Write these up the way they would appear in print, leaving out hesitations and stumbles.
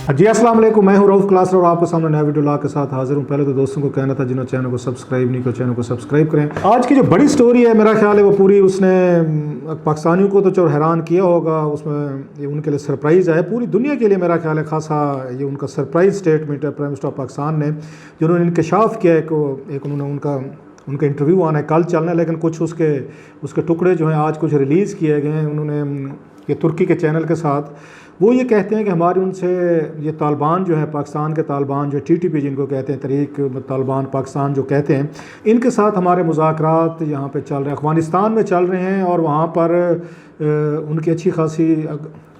جی السلام علیکم، میں ہوں رؤف کلاسر اور آپ کے سامنے نیا ویڈیو لا کے ساتھ حاضر ہوں۔ پہلے تو دوستوں کو کہنا تھا جنہوں چینل کو سبسکرائب نہیں کیا چینل کو سبسکرائب کریں۔ آج کی جو بڑی سٹوری ہے میرا خیال ہے وہ پوری اس نے پاکستانیوں کو تو چور حیران کیا ہوگا، اس میں یہ ان کے لیے سرپرائز ہے، پوری دنیا کے لیے میرا خیال ہے خاصا یہ ان کا سرپرائز سٹیٹمنٹ ہے پرائم منسٹر آف پاکستان نے، جنہوں نے انکشاف کیا ہے کہ انہوں نے ان کا انٹرویو آنا ہے، کل چلنا ہے، لیکن کچھ اس کے ٹکڑے جو ہیں آج کچھ ریلیز کیے گئے ہیں انہوں نے یہ ترکی کے چینل کے ساتھ۔ وہ یہ کہتے ہیں کہ ہماری ان سے یہ طالبان جو ہے پاکستان کے طالبان جو ٹی ٹی پی جن کو کہتے ہیں، تحریک طالبان پاکستان جو کہتے ہیں، ان کے ساتھ ہمارے مذاکرات یہاں پہ چل رہے ہیں، افغانستان میں چل رہے ہیں، اور وہاں پر ان کی اچھی خاصی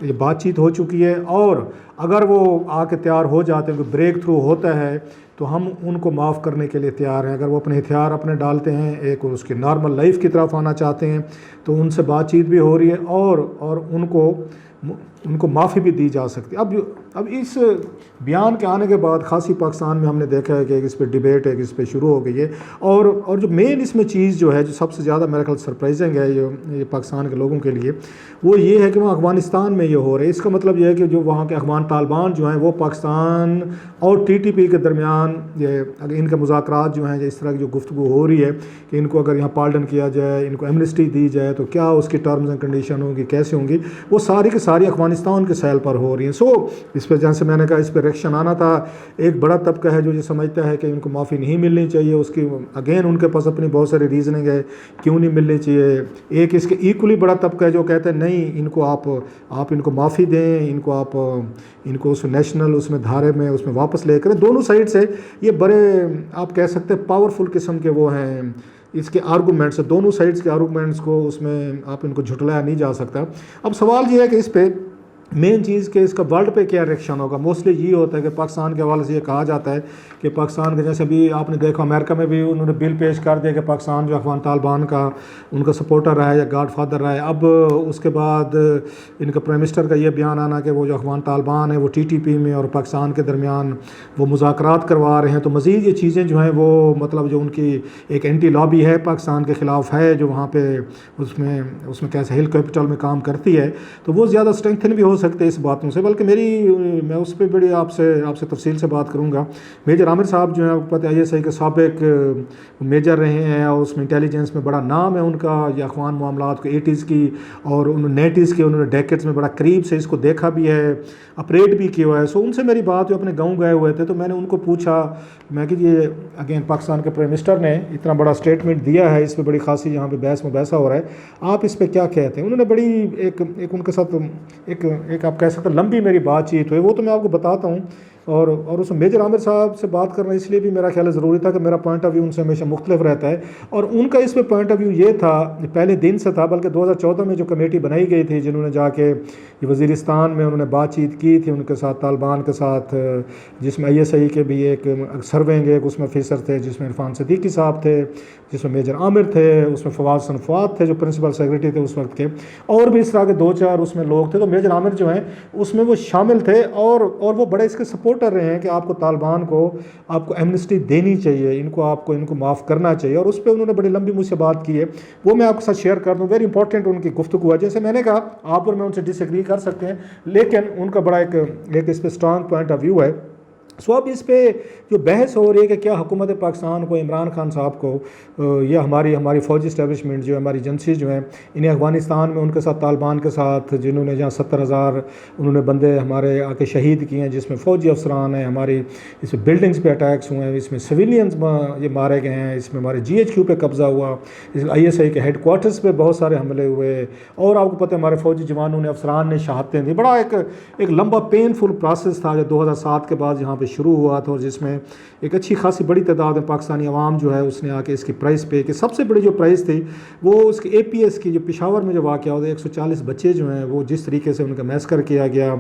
یہ بات چیت ہو چکی ہے، اور اگر وہ آ کے تیار ہو جاتے ہیں کہ بریک تھرو ہوتا ہے تو ہم ان کو معاف کرنے کے لیے تیار ہیں۔ اگر وہ اپنے ہتھیار اپنے ڈالتے ہیں، ایک اس کی نارمل لائف کی طرف آنا چاہتے ہیں، تو ان سے بات چیت بھی ہو رہی ہے، اور ان کو معافی بھی دی جا سکتی ہے۔ اب اس بیان کے آنے کے بعد خاصی پاکستان میں ہم نے دیکھا ہے کہ اس پہ ڈیبیٹ ہے کہ اس پہ شروع ہو گئی ہے، اور جو مین اس میں چیز جو ہے جو سب سے زیادہ میرے خیال سرپرائزنگ ہے یہ پاکستان کے لوگوں کے لیے، وہ یہ ہے کہ وہاں افغانستان میں یہ ہو رہا ہے۔ اس کا مطلب یہ ہے کہ جو وہاں کے افغان طالبان جو ہیں وہ پاکستان اور ٹی ٹی پی کے درمیان اگر ان کے مذاکرات جو ہیں اس طرح کی جو گفتگو ہو رہی ہے کہ ان کو اگر یہاں پارڈن کیا جائے، ان کو ایمنسٹی دی جائے تو کیا اس کی ٹرمز اینڈ کنڈیشن ہوگی، کیسے ہوں گی، وہ ساری کی ساری افغانستان کے سیل پر ہو رہی ہیں۔ اس پہ جیسے میں نے کہا اس پہ ریئیکشن آنا تھا، ایک بڑا طبقہ ہے جو یہ سمجھتا ہے کہ ان کو معافی نہیں ملنی چاہیے، اس کی اگین ان کے پاس اپنی بہت ساری ریزننگ ہے کیوں نہیں ملنی چاہیے۔ ایک اس کے ایکولی بڑا طبقہ ہے جو کہتے ہیں نہیں، ان کو آپ ان کو معافی دیں، ان کو اس نیشنل اس میں دھارے میں اس میں واپس لے کریں۔ دونوں سائڈ سے یہ بڑے آپ کہہ سکتے ہیں پاورفل قسم کے وہ ہیں اس کے آرگومنٹس، دونوں سائڈز کے آرگومنٹس کو اس میں آپ ان کو جھٹلایا نہیں جا سکتا۔ اب سوال یہ ہے کہ اس پہ مین چیز کہ اس کا ورلڈ پہ کیا ریئیکشن ہوگا۔ موسٹلی یہ ہوتا ہے کہ پاکستان کے حوالے سے یہ کہا جاتا ہے کہ پاکستان کے جیسے ابھی آپ نے دیکھا امریکہ میں بھی انہوں نے بل پیش کر دیا کہ پاکستان جو افغان طالبان کا ان کا سپورٹر رہا ہے یا گاڈ فادر رہا ہے۔ اب اس کے بعد ان کا پرائم منسٹر کا یہ بیان آنا کہ وہ جو افغان طالبان ہیں وہ ٹی ٹی پی میں اور پاکستان کے درمیان وہ مذاکرات کروا رہے ہیں، تو مزید یہ چیزیں جو ہیں وہ مطلب جو ان کی ایک اینٹی لابی ہے پاکستان کے خلاف ہے جو وہاں پہ اس میں کیسے ہل کیپٹل میں کام کرتی ہے، تو وہ زیادہ اسٹرینتھن بھی ہو سکتے اس باتوں سے۔ بلکہ میں اس پہ بڑی آپ سے تفصیل سے بات کروں گا۔ میجر عامر صاحب جو ہیں پتہ آئی ایس آئی کے سابق میجر رہے ہیں، اور اس میں انٹیلیجنس میں بڑا نام ہے ان کا، یہ افغان معاملات کو 80s کی اور 90s کے انہوں نے ڈیکٹس میں بڑا قریب سے اس کو دیکھا بھی ہے، اپریٹ بھی کیا ہوا ہے۔ ان سے میری بات جو اپنے گاؤں گئے ہوئے تھے، تو میں نے ان کو پوچھا، میں کہ یہ اگین پاکستان کے پرائم منسٹر نے اتنا بڑا اسٹیٹمنٹ دیا ہے، اس پہ بڑی خاصی یہاں پہ بحث مباحثہ ہو رہا ہے، آپ اس پہ کیا کہتے ہیں؟ انہوں نے بڑی ایک ان کے ساتھ ایک آپ کہہ سکتے ہیں لمبی میری بات چیت ہوئی، وہ تو میں آپ کو بتاتا ہوں۔ اور اس میں میجر عامر صاحب سے بات کرنا اس لیے بھی میرا خیال ہے ضروری تھا کہ میرا پوائنٹ آف ویو ان سے ہمیشہ مختلف رہتا ہے، اور ان کا اس پہ پوائنٹ آف ویو یہ تھا پہلے دن سے تھا، بلکہ 2014 میں جو کمیٹی بنائی گئی تھی جنہوں نے جا کے یہ وزیرستان میں انہوں نے بات چیت کی تھی ان کے ساتھ طالبان کے ساتھ، جس میں آئی ایس آئی کے بھی ایک سرونگ ایک اس میں آفیسر تھے، جس میں عرفان صدیقی صاحب تھے، جس میں میجر عامر تھے، اس میں فواد فواد تھے جو پرنسپل سیکرٹری تھے اس وقت کے، اور بھی اس طرح کے 2-4 اس میں لوگ تھے۔ تو میجر عامر جو ہیں اس میں وہ شامل تھے، اور وہ بڑے اس کے سپورٹر رہے ہیں کہ آپ کو طالبان کو آپ کو ایمنسٹی دینی چاہیے، ان کو معاف کرنا چاہیے، اور اس پہ انہوں نے بڑی لمبی مجھ سے بات کی ہے، وہ میں آپ کے ساتھ شیئر کر دوں۔ ویری امپورٹنٹ ان کی گفتگو ہے، جیسے میں نے کہا آپ اور میں ان سے ڈس ایگری کر سکتے ہیں، لیکن ان کا بڑا ایک اس پہ اسٹرانگ پوائنٹ آف ویو ہے۔ اب اس پہ جو بحث ہو رہی ہے کہ کیا حکومت پاکستان کو، عمران خان صاحب کو، یہ ہماری فوجی اسٹیبلشمنٹ جو ہے، ہماری ایجنسی جو ہیں، انہیں افغانستان میں ان کے ساتھ طالبان کے ساتھ جنہوں نے جہاں 70,000 انہوں نے بندے ہمارے آ کے شہید کیے ہیں، جس میں فوجی افسران ہیں، ہماری اس میں بلڈنگز پہ اٹیکس ہوئے ہیں، اس میں سویلینز یہ مارے گئے ہیں، اس میں ہمارے جی ایچ کیو پہ قبضہ ہوا، اس آئی ایس آئی کے ہیڈ کوارٹرز پہ بہت سارے حملے ہوئے، اور آپ کو پتہ ہے ہمارے فوجی جوانوں نے، افسران نے شہادتیں دی۔ بڑا ایک لمبا پینفل پروسیس تھا جو 2007 کے بعد یہاں پہ شروع ہوا تھا، اور جس میں ایک اچھی خاصی بڑی تعداد میں پاکستانی عوام جو ہے اس نے آ کے اس کی پرائز پے کی۔ سب سے بڑی جو پرائز تھی وہ اس کے اے پی ایس کی جو پشاور میں جو واقعہ ہوتا ہے، 140 بچے جو ہیں وہ جس طریقے سے ان کا میسکر کیا گیا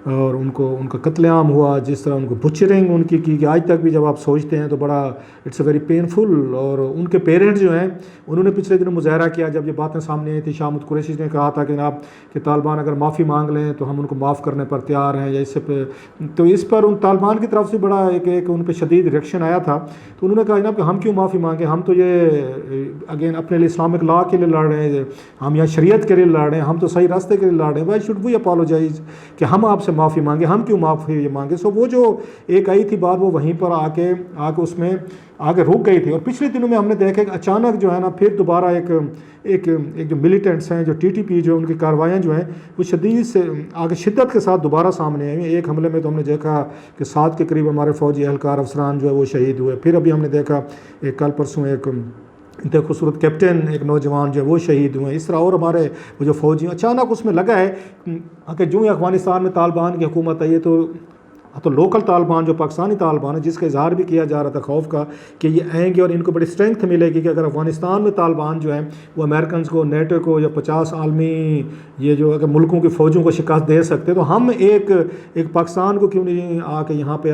اور ان کا قتل عام ہوا، جس طرح ان کو بچرنگ ان کی گئی، آج تک بھی جب آپ سوچتے ہیں تو بڑا اٹس اے ویری پینفل۔ اور ان کے پیرنٹ جو ہیں انہوں نے پچھلے دنوں مظاہرہ کیا جب یہ باتیں سامنے آئی تھی، شامت قریشی نے کہا تھا کہ جناب کہ طالبان اگر معافی مانگ لیں تو ہم ان کو معاف کرنے پر تیار ہیں، یا اس پر ان طالبان کی طرف سے بڑا ایک ان پہ شدید ریئیکشن آیا تھا. تو انہوں نے کہا جناب کہ ہم کیوں معافی مانگیں, ہم تو یہ اگین اپنے لیے اسلامک لا کے لیے لڑ رہے ہیں, ہم یہاں شریعت کے لیے لڑ رہے ہیں, ہم تو صحیح راستے کے لیے لڑ رہے ہیں, وائی شوڈ وی اپالوجائز کہ ہم آپ سے معافی مانگیں, ہم کیوں معافی مانگیں. سو وہ جو ایک آئی تھی بات وہ وہیں پر آ کے اس میں آگے رک گئی تھی. اور پچھلے دنوں میں ہم نے دیکھا کہ اچانک جو ہے نا پھر دوبارہ ایک جو ملیٹنٹس ہیں, جو ٹی ٹی پی جو ان کی کارروائیاں جو ہیں وہ شدید سے آگے شدت کے ساتھ دوبارہ سامنے آئی. ایک حملے میں تو ہم نے دیکھا کہ 7 کے قریب ہمارے فوجی اہلکار افسران جو ہے وہ شہید ہوئے. پھر ابھی ہم نے دیکھا ایک کل پرسوں ایک انتہائی خوبصورت کیپٹن ایک نوجوان جو ہے وہ شہید ہوئے. اس طرح اور ہمارے وہ جو فوجی اچانک اس میں لگا ہے کہ جو افغانستان میں طالبان کی حکومت ہے, یہ تو لوکل طالبان جو پاکستانی طالبان ہے جس کا اظہار بھی کیا جا رہا تھا خوف کا کہ یہ آئیں گے اور ان کو بڑی اسٹرینتھ ملے گی کہ اگر افغانستان میں طالبان جو ہیں وہ امریکنز کو, نیٹو کو یا 50 عالمی یہ جو اگر ملکوں کی فوجوں کو شکست دے سکتے تو ہم ایک پاکستان کو کیوں نہیں آ کے یہاں پہ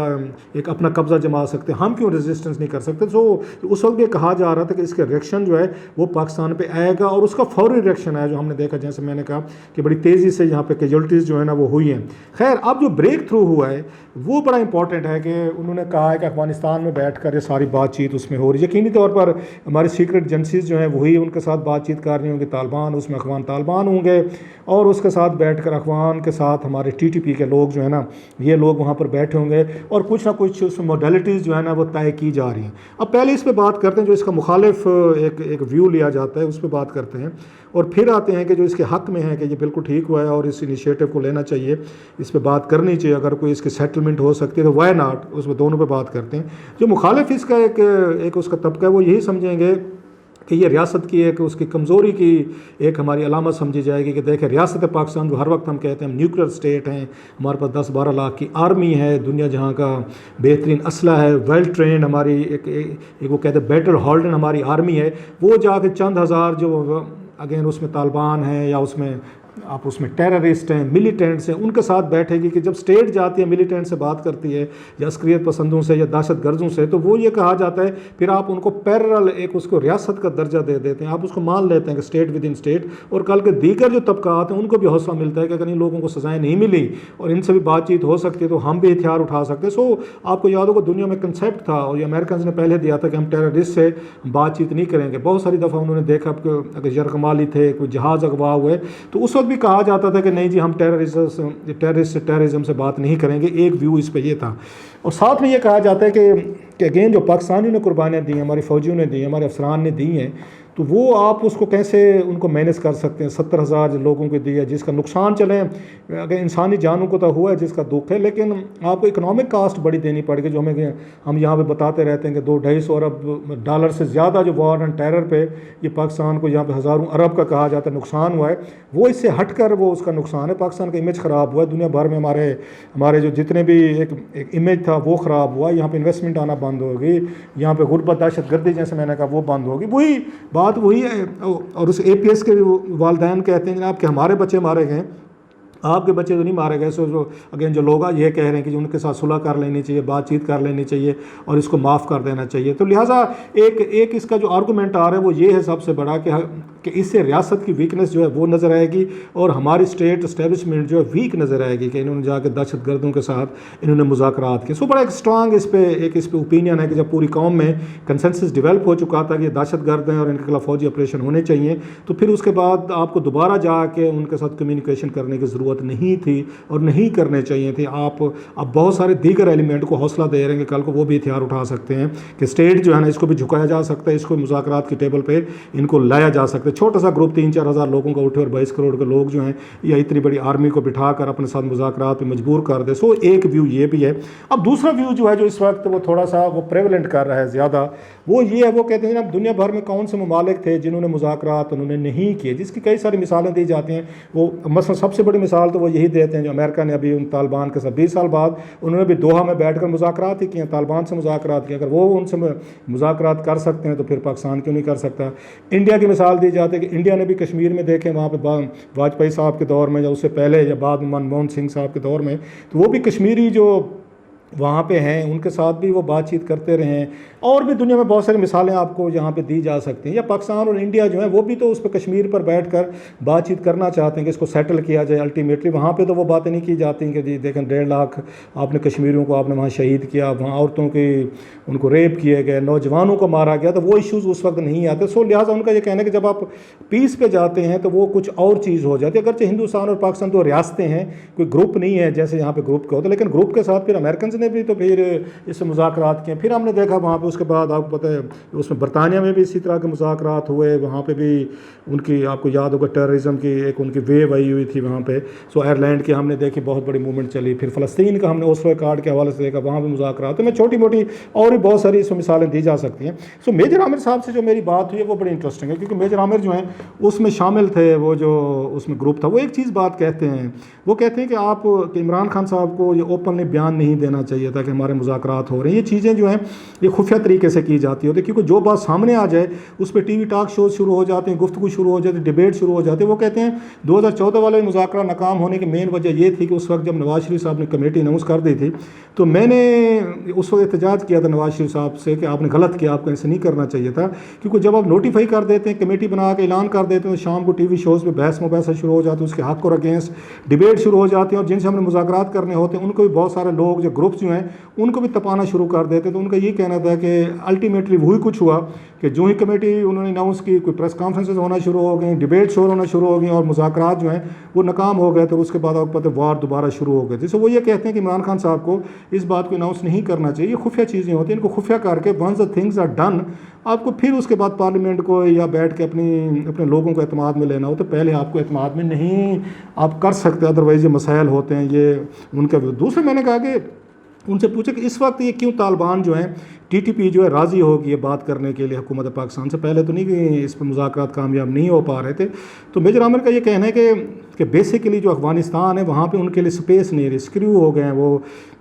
ایک اپنا قبضہ جما سکتے, ہم کیوں ریزسٹنس نہیں کر سکتے. سو اس وقت یہ کہا جا رہا تھا کہ اس کے ریئیکشن جو ہے وہ پاکستان پہ آئے گا, اور اس کا فوری ریئیکشن ہے جو ہم نے دیکھا, جیسے میں نے کہا کہ بڑی تیزی سے یہاں پہ کیجولٹیز جو ہے نا وہ ہوئی ہیں. خیر اب جو بریک تھرو ہوا ہے وہ بڑا امپورٹنٹ ہے کہ انہوں نے کہا ہے کہ افغانستان میں بیٹھ کر یہ ساری بات چیت اس میں ہو رہی ہے. یقینی طور پر ہماری سیکرٹ ایجنسیز جو ہیں وہی ان کے ساتھ بات چیت کر رہی ہوں گی, طالبان اس میں افغان طالبان ہوں گے, اور اس کے ساتھ بیٹھ کر افغان کے ساتھ ہمارے ٹی ٹی پی کے لوگ جو ہے نا یہ لوگ وہاں پر بیٹھے ہوں گے, اور کچھ نہ کچھ اس موڈیلٹیز جو ہے نا وہ طے کی جا رہی ہیں. اب پہلے اس پہ بات کرتے ہیں جو اس کا مخالف ایک ویو لیا جاتا ہے, اس پہ بات کرتے ہیں, اور پھر آتے ہیں کہ جو اس کے حق میں ہے کہ یہ بالکل ٹھیک ہوا ہے اور اس انیشیٹو کو لینا چاہیے, اس پہ بات کرنی چاہیے, اگر کوئی اس کی سیٹلمنٹ ہو سکتی ہے تو وائی ناٹ, اس پہ دونوں پہ بات کرتے ہیں. جو مخالف اس کا ایک اس کا طبقہ ہے وہ یہی سمجھیں گے کہ یہ ریاست کی ایک اس کی کمزوری کی ایک ہماری علامت سمجھی جائے گی کہ دیکھیں ریاست پاکستان جو ہر وقت ہم کہتے ہیں ہم نیوکلیر اسٹیٹ ہیں, ہمارے پاس 10-12 لاکھ کی آرمی ہے, دنیا جہاں کا بہترین اسلحہ ہے, ویل ٹرینڈ ہماری ایک وہ کہتے ہیں بیٹل ہالڈن ہماری آرمی ہے, وہ جا کے چند ہزار جو اگین اس میں طالبان ہیں یا اس میں آپ اس میں ٹیررسٹ ہیں, ملیٹنٹس ہیں, ان کے ساتھ بیٹھے گی کہ جب اسٹیٹ جاتی ہے ملیٹنٹ سے بات کرتی ہے یا عسکریت پسندوں سے یا دہشت گردوں سے, تو وہ یہ کہا جاتا ہے پھر آپ ان کو پیرل ایک اس کو ریاست کا درجہ دے دیتے ہیں, آپ اس کو مان لیتے ہیں کہ اسٹیٹ ود ان اسٹیٹ, اور کل کے دیگر جو طبقات ہیں ان کو بھی حوصلہ ملتا ہے کہ اگر ان لوگوں کو سزائیں نہیں ملی اور ان سے بھی بات چیت ہو سکتی ہے تو ہم بھی ہتھیار اٹھا سکتے ہیں. سو آپ کو یاد ہوگا دنیا میں کنسیپٹ تھا, اور یہ امریکنز نے پہلے دیا تھا کہ ہم ٹیررسٹ سے بات چیت نہیں کریں گے. بہت ساری دفعہ انہوں نے دیکھا کہ اگر یرغمالی تھے, کوئی جہاز اغوا ہوئے, تو اس وقت بھی کہا جاتا تھا کہ نہیں جی ہم ٹیررزم سے بات نہیں کریں گے. ایک ویو اس پہ یہ تھا, اور ساتھ میں یہ کہا جاتا ہے کہ اگین جو پاکستانیوں نے قربانیاں دی ہیں, ہماری فوجیوں نے دی ہیں, ہمارے افسران نے دی ہیں, تو وہ آپ اس کو کیسے ان کو مینیج کر سکتے ہیں. 70,000 لوگوں کو دی ہے جس کا نقصان چلیں اگر انسانی جانوں کو تو ہوا ہے جس کا دکھ ہے, لیکن آپ کو اکنامک کاسٹ بڑی دینی پڑے گی, جو ہم یہاں پہ بتاتے رہتے ہیں کہ $200-250 ارب ڈالر سے زیادہ جو وار اینڈ ٹیرر پہ یہ پاکستان کو یہاں پہ ہزاروں ارب کا کہا جاتا ہے نقصان ہوا ہے, وہ اس سے ہٹ کر وہ اس کا نقصان ہے. پاکستان کا امیج خراب ہوا ہے دنیا بھر میں, ہمارے جو جتنے بھی ایک امیج تھا وہ خراب ہوا, یہاں پہ انویسٹمنٹ آنا بند ہوگی, یہاں پہ غربت دہشت گردی جیسے میں نے کہا وہ بند ہوگی. بات وہی ہے. اور اس اے پی ایس کے والدین کہتے ہیں جناب کہ ہمارے بچے مارے گئے, آپ کے بچے تو نہیں مارے گئے. سو جو اگین جو لوگ یہ کہہ رہے ہیں کہ ان کے ساتھ صلح کر لینی چاہیے, بات چیت کر لینی چاہیے اور اس کو معاف کر دینا چاہیے. تو لہٰذا ایک اس کا جو آرگومنٹ آ رہا ہے وہ یہ ہے سب سے بڑا کہ اس سے ریاست کی ویکنس جو ہے وہ نظر آئے گی, اور ہماری اسٹیٹ اسٹیبلشمنٹ جو ہے ویک نظر آئے گی کہ انہوں نے جا کے دہشت گردوں کے ساتھ انہوں نے مذاکرات کیے. سو بڑا ایک اسٹرانگ اس پہ اوپینین ہے کہ جب پوری قوم میں کنسنسس ڈیولپ ہو چکا تھا کہ یہ دہشت گرد ہیں اور ان کے خلاف فوجی آپریشن ہونے چاہیے, تو پھر اس کے بعد آپ کو دوبارہ جا کے ان کے ساتھ کمیونیکیشن کرنے کی ضرورت نہیں تھی اور نہیں کرنے چاہیے تھے. آپ اب بہت سارے دیگر ایلیمنٹ کو حوصلہ دے رہے ہیں کہ کل کو وہ بھی ہتھیار اٹھا سکتے ہیں کہ اسٹیٹ جو ہے نا اس کو بھی جھکایا جا سکتا ہے, اس کو مذاکرات کی ٹیبل پہ ان کو لایا جا سکتا ہے. چھوٹا سا گروپ 3-4 ہزار لوگوں کا اٹھے اور 22 کروڑ کے لوگ جو ہیں یا اتنی بڑی آرمی کو بٹھا کر اپنے ساتھ مذاکرات پہ مجبور کر دے. سو ایک ویو یہ بھی ہے. اب دوسرا ویو جو ہے جو اس وقت وہ تھوڑا سا وہ پریولنٹ کر رہا ہے زیادہ, وہ یہ ہے, وہ کہتے ہیں اب دنیا بھر میں کون سے ممالک تھے جنہوں نے مذاکرات انہوں نے نہیں کیے, جس کی کئی ساری مثالیں دی جاتی ہیں. وہ مثلا سب سے بڑی مثال تو وہ یہی دیتے ہیں جو امریکہ نے ابھی ان طالبان کے ساتھ 20 سال بعد انہوں نے بھی دوحہ میں بیٹھ کر مذاکرات ہی کیے, طالبان سے مذاکرات کیے. اگر وہ ان سے مذاکرات کر سکتے ہیں تو پھر پاکستان کیوں نہیں کر سکتا. انڈیا کی مثال دی جاتی ہے کہ انڈیا نے بھی کشمیر میں دیکھیں وہاں پہ واجپئی صاحب کے دور میں یا اس سے پہلے یا بعد منموہن سنگھ صاحب کے دور میں, تو وہ بھی کشمیری جو وہاں پہ ہیں، ان کے ساتھ بھی وہ بات چیت کرتے رہے ہیں، اور بھی دنیا میں بہت ساری مثالیں آپ کو یہاں پہ دی جا سکتی ہیں. یا پاکستان اور انڈیا جو ہے وہ بھی تو اس پہ کشمیر پر بیٹھ کر بات چیت کرنا چاہتے ہیں کہ اس کو سیٹل کیا جائے الٹیمیٹلی. وہاں پہ تو وہ باتیں نہیں کی جاتی کہ جی دیکھیں 1.5 لاکھ آپ نے کشمیریوں کو آپ نے وہاں شہید کیا، وہاں عورتوں کی ان کو ریپ کیے گئے، نوجوانوں کو مارا گیا، تو وہ ایشوز اس وقت نہیں آتے. سو لہٰذا ان کا یہ کہنا ہے کہ جب آپ پیس پہ جاتے ہیں تو وہ کچھ اور چیز ہو جاتی ہے. اگرچہ ہندوستان اور پاکستان تو ریاستیں ہیں، کوئی گروپ نہیں ہے جیسے یہاں پہ گروپ کا ہوتا ہے، لیکن گروپ کے ساتھ پھر امریکنز نے بھی تو پھر اس سے مذاکرات کیے. پھر ہم نے دیکھا وہاں پہ اس کے بعد آپ کو پتہ ہے اس میں برطانیہ میں بھی اسی طرح کے مذاکرات ہوئے، وہاں پہ بھی ان کی آپ کو یاد ہوگا ٹیررزم کی ایک ان کی ویو آئی ہوئی تھی وہاں پہ. سو آئرلینڈ کی ہم نے دیکھی بہت بڑی موومنٹ چلی. پھر فلسطین کا ہم نے اوسلو کارڈ کے حوالے سے دیکھا، وہاں بھی مذاکرات. تو میں چھوٹی موٹی اور بھی بہت ساری اس میں مثالیں دی جا سکتی ہیں. سو میجر عامر صاحب سے جو میری بات ہوئی ہے وہ بڑی انٹرسٹنگ ہے، کیونکہ میجر عامر جو ہیں اس میں شامل تھے، وہ جو اس میں گروپ تھا. وہ ایک چیز بات کہتے ہیں، وہ کہتے ہیں کہ آپ کہ عمران خان صاحب کو یہ اوپنلی بیان نہیں دینا چاہیے تھا کہ ہمارے مذاکرات ہو رہے ہیں. یہ چیزیں جو ہیں یہ خفیہ طریقے سے کی جاتی ہوتی ہے، کیونکہ جو بات سامنے آ جائے اس پہ ٹی وی ٹاک شوز شروع ہو جاتے ہیں، گفتگو شروع ہو جاتی ہے، ڈیبیٹ شروع ہو جاتے ہیں. وہ کہتے ہیں 2014 والے مذاکرہ ناکام ہونے کی مین وجہ یہ تھی کہ اس وقت جب نواز شریف صاحب نے کمیٹی اناؤنس کر دی تھی تو میں نے اس وقت احتجاج کیا تھا نواز شریف صاحب سے کہ آپ نے غلط کیا، آپ کو ایسے نہیں کرنا چاہیے تھا. کیونکہ جب آپ نوٹیفائی کر دیتے ہیں، کمیٹی بنا کے اعلان کر دیتے ہیں، تو شام کو ٹی وی شوز پہ بحث مباحثہ شروع ہو جاتے ہیں، اس کے حق اور اگینسٹ ڈیبیٹ شروع ہو جاتے ہیں، اور جن سے ہم نے مذاکرات کرنے ہوتے ہیں ان کو بھی بہت سارے لوگ جو گروپس جو ہیں ان کو بھی تپانا شروع کر دیتے ہیں. تو ان کا یہ کہنا تھا کہ الٹیمیٹلی وہی کچھ ہوا کہ جو ہی کمیٹی انہوں نے اناؤنس کی، کوئی پریس کانفرنسز ہونا شروع ہو گئیں، ڈیبیٹ شروع ہونا شروع ہو گئیں، اور مذاکرات جو ہیں وہ ناکام ہو گئے. تو اس کے بعد آپ کو پتہ وار دوبارہ شروع ہو گئے. جیسے وہ یہ کہتے ہیں کہ عمران خان صاحب کو اس بات کو اناؤنس نہیں کرنا چاہیے. یہ خفیہ چیزیں ہوتی ہیں، ان کو خفیہ کر کے once the things are done آپ کو پھر اس کے بعد پارلیمنٹ کو یا بیٹھ کے اپنے لوگوں کو اعتماد میں لینا ہو تو پہلے آپ کو اعتماد میں نہیں آپ کر سکتے، ادروائز یہ مسائل ہوتے ہیں یہ ان کا. دوسرے میں نے کہا کہ ان سے پوچھا کہ اس وقت یہ کیوں طالبان جو ہیں ٹی ٹی پی جو ہے راضی ہوگی یہ بات کرنے کے لیے حکومت پاکستان سے، پہلے تو نہیں کہ اس پہ مذاکرات کامیاب نہیں ہو پا رہے تھے. تو میجر عامر کا یہ کہنا ہے کہ بیسیکلی جو افغانستان ہے وہاں پہ ان کے لیے سپیس نہیں ہے، اسکریو ہو گئے ہیں وہ،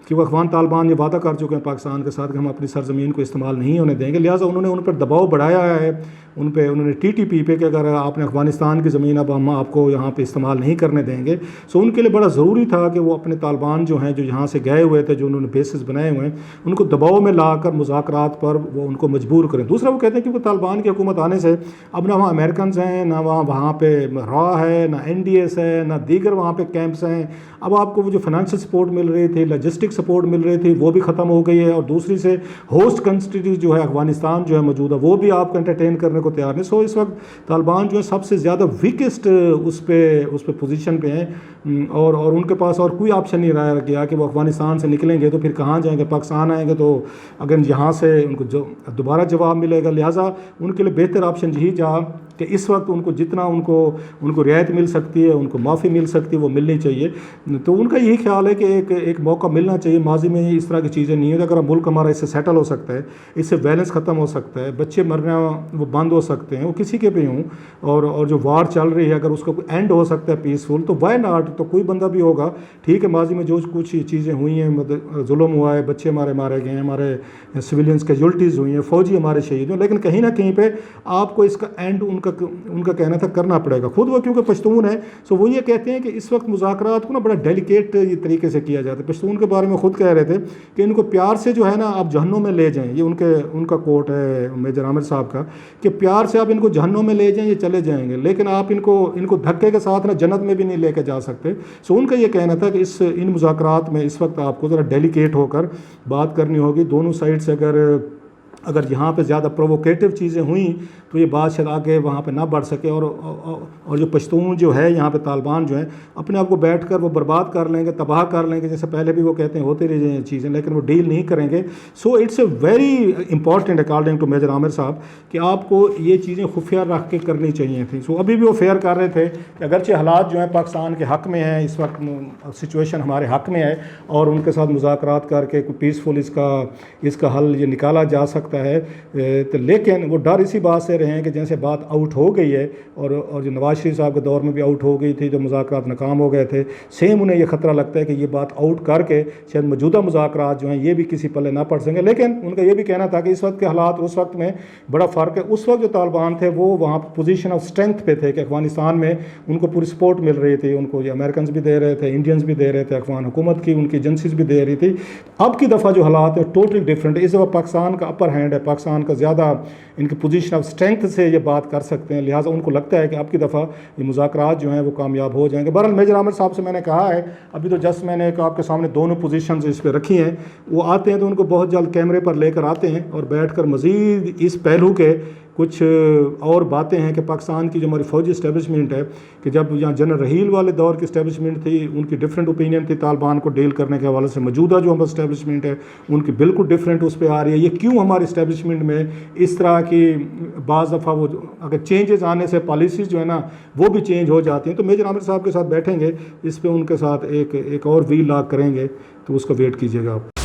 کہ وہ افغان طالبان یہ وعدہ کر چکے ہیں پاکستان کے ساتھ کہ ہم اپنی سرزمین کو استعمال نہیں ہونے دیں گے. لہٰذا انہوں نے ان پر دباؤ بڑھایا ہے، انہوں نے ٹی ٹی پی پہ کہ اگر آپ نے افغانستان کی زمین اب ہم آپ کو یہاں پہ استعمال نہیں کرنے دیں گے. سو ان کے لیے بڑا ضروری تھا کہ وہ اپنے طالبان جو ہیں جو یہاں سے گئے ہوئے تھے، جو انہوں نے بیسز بنائے ہوئے ہیں، ان کو دباؤ میں لا کر مذاکرات پر وہ ان کو مجبور کریں. دوسرا وہ کہتے ہیں کہ وہ طالبان کی حکومت آنے سے اب نہ وہاں امریکنز ہیں، نہ وہاں پہ را ہے، نہ این ڈی ایس ہے، نہ دیگر وہاں پہ کیمپس ہیں. اب آپ کو وہ جو فائنینشیل سپورٹ مل رہی تھی، لاجسٹک سپورٹ مل رہی تھی، وہ بھی ختم ہو گئی ہے. اور دوسری سے ہوسٹ کنٹری جو ہے افغانستان جو ہے موجودہ، وہ بھی آپ کو انٹرٹین کرنے کو تیار نہیں. سو اس وقت طالبان جو ہے سب سے زیادہ ویکسٹ اس پہ پوزیشن پہ ہیں، اور ان کے پاس اور کوئی آپشن نہیں رہا گیا کہ وہ افغانستان سے نکلیں گے تو پھر کہاں جائیں گے، پاکستان آئیں گے تو اگر یہاں سے ان کو جو دوبارہ جواب ملے گا. لہٰذا ان کے لیے بہتر آپشن یہی جہاں کہ اس وقت ان کو جتنا ان کو رعایت مل سکتی ہے، ان کو معافی مل سکتی ہے، وہ ملنی چاہیے. تو ان کا یہی خیال ہے کہ ایک موقع ملنا چاہیے. ماضی میں اس طرح کی چیزیں نہیں ہوتی. اگر ملک ہمارا اس سے سیٹل ہو سکتا ہے، اس سے وائلنس ختم ہو سکتا ہے، بچے مرنا وہ بند ہو سکتے ہیں، وہ کسی کے بھی ہوں، اور جو وار چل رہی ہے اگر اس کا کوئی اینڈ ہو سکتا ہے پیسفل، تو وائی ناٹ. تو کوئی بندہ بھی ہوگا. ٹھیک ہے ماضی میں جو کچھ چیزیں ہوئی ہیں، ظلم ہوا ہے، بچے ہمارے مارے گئے ہیں، ہمارے سویلینز کیجولٹیز ہوئی ہیں، فوجی ہمارے شہید ہوئے، لیکن کہیں نہ کہیں پہ آپ کو اس کا اینڈ ان کا کہنا تھا کرنا پڑے گا. خود وہ کیونکہ پشتون ہے، سو وہ یہ کہتے ہیں کہ اس وقت مذاکرات کو نا بڑا ڈیلیکیٹ طریقے سے کیا جاتا ہے. پشتون کے بارے میں خود کہہ رہے تھے کہ ان کو پیار سے جو ہے نا آپ جہنم میں لے جائیں. یہ ان کا کوٹ ہے میجر عامر صاحب کا کہ پیار سے آپ ان کو جہنم میں لے جائیں یہ چلے جائیں گے، لیکن آپ ان کو دھکے کے ساتھ نا جنت میں بھی نہیں لے کے جا سکتے. سو ان کا یہ کہنا تھا کہ ان مذاکرات میں اس وقت آپ کو ذرا ڈیلیکیٹ ہو کر بات کرنی ہوگی. دونوں سائڈ سے اگر یہاں پہ زیادہ پرووکیٹو چیزیں ہوئیں تو یہ بات شاید آگے وہاں پہ نہ بڑھ سکے، اور جو پشتون جو ہے یہاں پہ طالبان جو ہیں اپنے آپ کو بیٹھ کر وہ برباد کر لیں گے، تباہ کر لیں گے، جیسے پہلے بھی وہ کہتے ہیں ہوتے رہے ہیں چیزیں، لیکن وہ ڈیل نہیں کریں گے. So it's a very important according to major Aamir صاحب کہ آپ کو یہ چیزیں خفیہ رکھ کے کرنی چاہیے تھیں. سو ابھی بھی وہ فیئر کر رہے تھے کہ اگرچہ حالات جو ہیں پاکستان کے حق میں ہیں، اس وقت سچویشن ہمارے حق میں ہے، اور ان کے ساتھ مذاکرات کر کے کوئی پیسفل اس کا حل یہ نکالا جا سکتا سکتا ہے تو لیکن وہ ڈر اسی بات سے رہے ہیں کہ جیسے بات آؤٹ ہو گئی ہے اور جو نواز شریف صاحب کے دور میں بھی آؤٹ ہو گئی تھی، جو مذاکرات ناکام ہو گئے تھے، سیم انہیں یہ خطرہ لگتا ہے کہ یہ بات آؤٹ کر کے شاید موجودہ مذاکرات جو ہیں یہ بھی کسی پلے نہ پڑ سکیں۔ لیکن ان کا یہ بھی کہنا تھا کہ اس وقت کے حالات اس وقت میں بڑا فرق ہے۔ اس وقت جو طالبان تھے وہ وہاں پوزیشن آف اسٹرینتھ پہ تھے کہ افغانستان میں ان کو پوری سپورٹ مل رہی تھی، ان کو یہ امریکنز بھی دے رہے تھے، انڈینز بھی دے رہے تھے، افغان حکومت کی ان کی ایجنسیز بھی دے رہی تھی۔ اب کی دفعہ جو حالات ہیں ٹوٹلی ڈفرینٹ، اس دفعہ پاکستان کا اپر ہینڈ ہے، پاکستان کا زیادہ ان کی پوزیشن آف اسٹرینتھ سے یہ بات کر سکتے ہیں، لہٰذا ان کو لگتا ہے کہ اب کی دفعہ یہ مذاکرات جو ہیں وہ کامیاب ہو جائیں گے۔ بہرحال میجر عامر صاحب سے میں نے کہا ہے، ابھی تو جسٹ میں نے ایک آپ کے سامنے دونوں پوزیشنز اس پہ رکھی ہیں، وہ آتے ہیں تو ان کو بہت جلد کیمرے پر لے کر آتے ہیں اور بیٹھ کر مزید اس پہلو کے کچھ اور باتیں ہیں کہ پاکستان کی جو ہماری فوجی اسٹیبلشمنٹ ہے کہ جب یہاں جنرل رحیل والے دور کی اسٹیبلشمنٹ تھی ان کی ڈفرینٹ اوپینین تھی طالبان کو ڈیل کرنے کے حوالے سے، موجودہ جو ہماری اسٹیبلشمنٹ ہے ان کی بالکل ڈفرینٹ اس پہ آ رہی ہے۔ یہ کیوں ہماری اسٹیبلشمنٹ میں اس طرح کی بعض دفعہ وہ اگر چینجز آنے سے پالیسیز جو ہے نا وہ بھی چینج ہو جاتی ہیں، تو میجر عامر صاحب کے ساتھ بیٹھیں گے، اس پہ ان کے ساتھ ایک اور ویل لاگ کریں گے، تو اس کا ویٹ کیجیے گا آپ۔